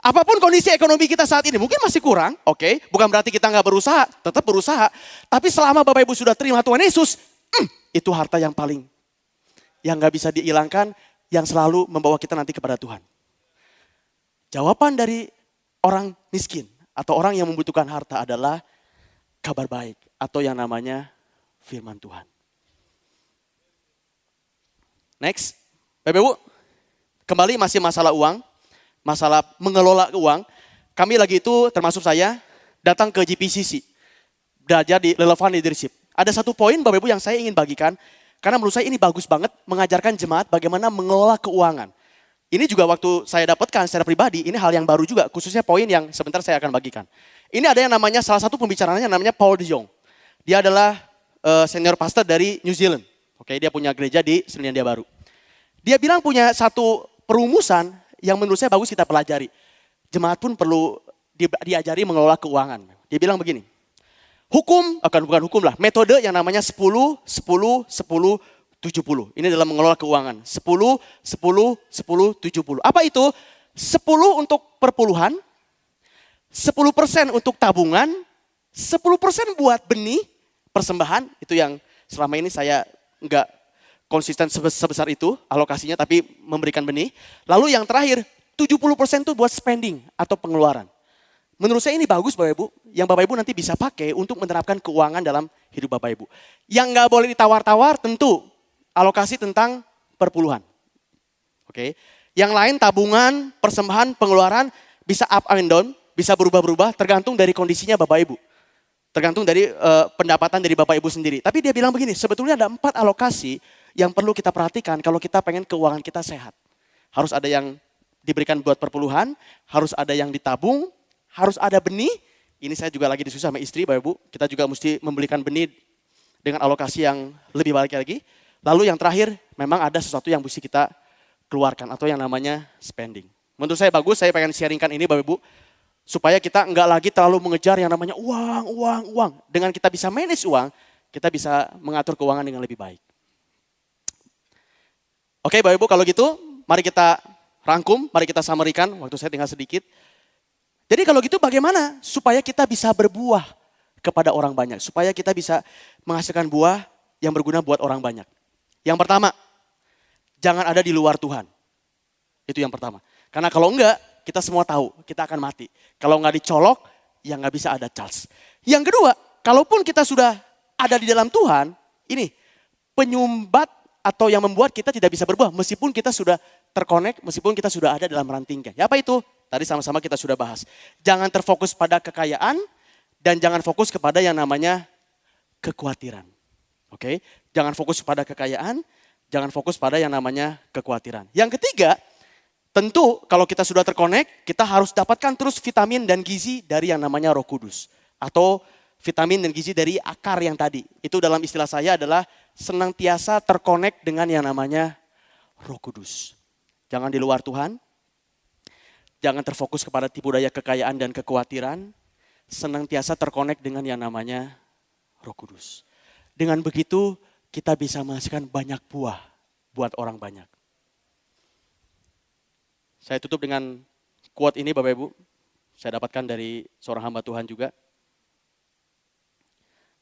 Apapun kondisi ekonomi kita saat ini, mungkin masih kurang, oke. Bukan berarti kita nggak berusaha, tetap berusaha. Tapi selama Bapak Ibu sudah terima Tuhan Yesus, itu harta yang nggak bisa dihilangkan, yang selalu membawa kita nanti kepada Tuhan. Jawaban dari orang miskin atau orang yang membutuhkan harta adalah kabar baik atau yang namanya firman Tuhan. Next, Bapak Ibu, kembali masih masalah uang, masalah mengelola uang. Kami lagi itu termasuk saya datang ke GPCC, belajar di Relevant Leadership. Ada satu poin Bapak Ibu yang saya ingin bagikan, karena menurut saya ini bagus banget mengajarkan jemaat bagaimana mengelola keuangan. Ini juga waktu saya dapatkan secara pribadi, ini hal yang baru juga, khususnya poin yang sebentar saya akan bagikan. Ini ada yang namanya, salah satu pembicaranya namanya Paul de Jong. Dia adalah senior pastor dari New Zealand. Oke, dia punya gereja di Selandia Baru. Dia bilang punya satu perumusan yang menurut saya bagus kita pelajari. Jemaat pun perlu diajari mengelola keuangan. Dia bilang begini, bukan hukum lah, metode yang namanya 10, 10, 10, 70. Ini dalam mengelola keuangan. 10, 10, 10, 70. Apa itu? 10 untuk perpuluhan, 10% untuk tabungan, 10% buat benih, persembahan. Itu yang selama ini saya enggak konsisten sebesar itu alokasinya, tapi memberikan benih. Lalu yang terakhir, 70% itu buat spending atau pengeluaran. Menurut saya ini bagus Bapak Ibu, yang Bapak Ibu nanti bisa pakai untuk menerapkan keuangan dalam hidup Bapak Ibu. Yang enggak boleh ditawar-tawar tentu alokasi tentang perpuluhan. Oke. Yang lain tabungan, persembahan, pengeluaran bisa up and down, bisa berubah-berubah tergantung dari kondisinya Bapak Ibu. Tergantung dari pendapatan dari Bapak Ibu sendiri. Tapi dia bilang begini, sebetulnya ada 4 alokasi yang perlu kita perhatikan kalau kita pengen keuangan kita sehat. Harus ada yang diberikan buat perpuluhan, harus ada yang ditabung, harus ada benih. Ini saya juga lagi diskusi sama istri, Bapak Ibu. Kita juga mesti membelikan benih dengan alokasi yang lebih baik lagi. Lalu yang terakhir, memang ada sesuatu yang mesti kita keluarkan atau yang namanya spending. Menurut saya bagus, saya pengen sharingkan ini Bapak Ibu. Supaya kita enggak lagi terlalu mengejar yang namanya uang. Dengan kita bisa manage uang, kita bisa mengatur keuangan dengan lebih baik. Oke Bapak Ibu, kalau gitu mari kita rangkum, mari kita summary-kan, waktu saya tinggal sedikit. Jadi kalau gitu bagaimana supaya kita bisa berbuah kepada orang banyak. Supaya kita bisa menghasilkan buah yang berguna buat orang banyak. Yang pertama, jangan ada di luar Tuhan. Itu yang pertama. Karena kalau enggak, kita semua tahu, kita akan mati. Kalau enggak dicolok, ya enggak bisa ada charge. Yang kedua, kalaupun kita sudah ada di dalam Tuhan, ini penyumbat atau yang membuat kita tidak bisa berbuah. Meskipun kita sudah terkonek, meskipun kita sudah ada dalam rantingnya. Ya apa itu? Tadi sama-sama kita sudah bahas. Jangan terfokus pada kekayaan dan jangan fokus kepada yang namanya kekhawatiran. Oke? Jangan fokus pada kekayaan, jangan fokus pada yang namanya kekhawatiran. Yang ketiga, tentu kalau kita sudah terkonek, kita harus dapatkan terus vitamin dan gizi dari yang namanya Roh Kudus. Atau vitamin dan gizi dari akar yang tadi. Itu dalam istilah saya adalah senantiasa terkonek dengan yang namanya Roh Kudus. Jangan di luar Tuhan. Jangan terfokus kepada tipu daya kekayaan dan kekhawatiran. Senantiasa terkonek dengan yang namanya Roh Kudus. Dengan begitu kita bisa menghasilkan banyak buah buat orang banyak. Saya tutup dengan quote ini Bapak Ibu. Saya dapatkan dari seorang hamba Tuhan juga.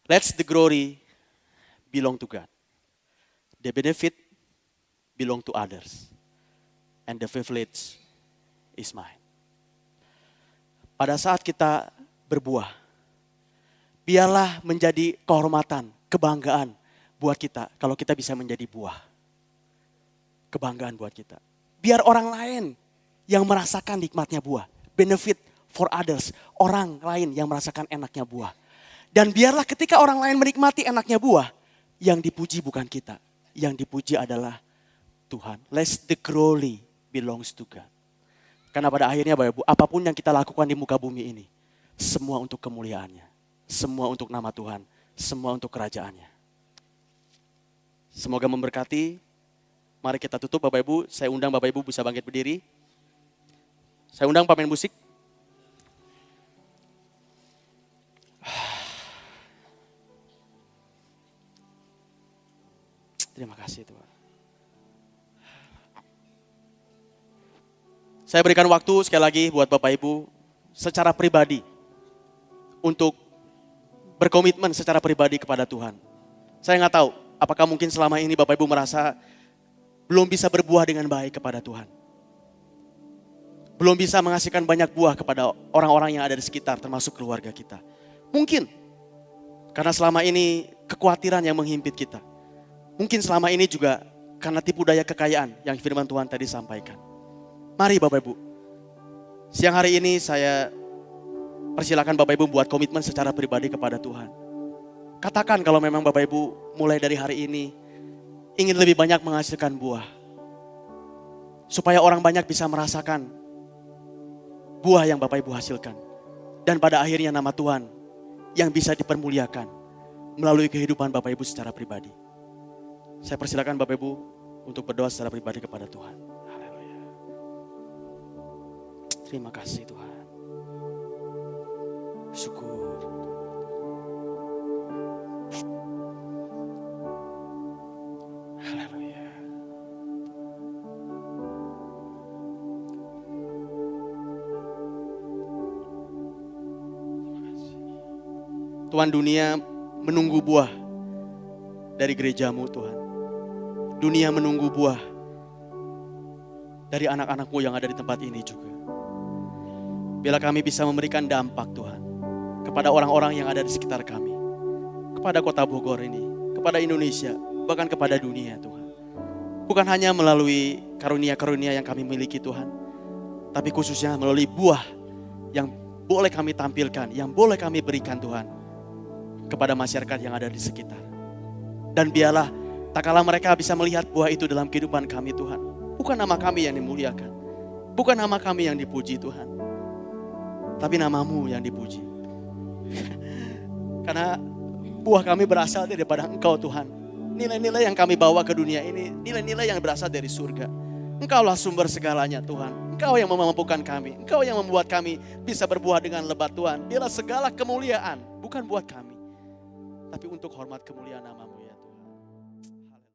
Let the glory belong to God. The benefit belong to others. And the privilege is mine. Pada saat kita berbuah, biarlah menjadi kehormatan, kebanggaan buat kita kalau kita bisa menjadi buah. Kebanggaan buat kita. Biar orang lain yang merasakan nikmatnya buah. Benefit for others. Orang lain yang merasakan enaknya buah. Dan biarlah ketika orang lain menikmati enaknya buah, yang dipuji bukan kita. Yang dipuji adalah Tuhan. Let the glory belongs to God. Karena pada akhirnya Bapak Ibu, apapun yang kita lakukan di muka bumi ini, semua untuk kemuliaannya. Semua untuk nama Tuhan. Semua untuk kerajaannya. Semoga memberkati. Mari kita tutup Bapak Ibu. Saya undang Bapak Ibu bisa bangkit berdiri. Saya undang pemain musik. Terima kasih Tuhan. Saya berikan waktu sekali lagi buat Bapak Ibu secara pribadi untuk berkomitmen secara pribadi kepada Tuhan. Saya nggak tahu apakah mungkin selama ini Bapak Ibu merasa belum bisa berbuah dengan baik kepada Tuhan. Belum bisa menghasilkan banyak buah kepada orang-orang yang ada di sekitar termasuk keluarga kita. Mungkin karena selama ini kekhawatiran yang menghimpit kita. Mungkin selama ini juga karena tipu daya kekayaan yang firman Tuhan tadi sampaikan. Mari Bapak Ibu, siang hari ini saya persilakan Bapak Ibu buat komitmen secara pribadi kepada Tuhan. Katakan kalau memang Bapak Ibu mulai dari hari ini ingin lebih banyak menghasilkan buah. Supaya orang banyak bisa merasakan buah yang Bapak Ibu hasilkan. Dan pada akhirnya nama Tuhan yang bisa dipermuliakan melalui kehidupan Bapak Ibu secara pribadi. Saya persilakan Bapak Ibu untuk berdoa secara pribadi kepada Tuhan. Haleluya. Terima kasih Tuhan. Syukur. Haleluya. Tuhan, dunia menunggu buah dari gerejamu Tuhan. Dunia menunggu buah dari anak-anak-Mu yang ada di tempat ini juga. Bila kami bisa memberikan dampak Tuhan kepada orang-orang yang ada di sekitar kami. Kepada kota Bogor ini, kepada Indonesia, bahkan kepada dunia Tuhan. Bukan hanya melalui karunia-karunia yang kami miliki Tuhan. Tapi khususnya melalui buah yang boleh kami tampilkan, yang boleh kami berikan Tuhan. Kepada masyarakat yang ada di sekitar. Dan biarlah tak kala mereka bisa melihat buah itu dalam kehidupan kami Tuhan. Bukan nama kami yang dimuliakan. Bukan nama kami yang dipuji Tuhan. tapi namamu yang dipuji. Karena buah kami berasal daripada Engkau Tuhan. Nilai-nilai yang kami bawa ke dunia ini, nilai-nilai yang berasal dari surga. Engkaulah sumber segalanya Tuhan. Engkau yang memampukan kami. Engkau yang membuat kami bisa berbuah dengan lebat Tuhan. Biarlah segala kemuliaan bukan buat kami, tapi untuk hormat kemuliaan namamu ya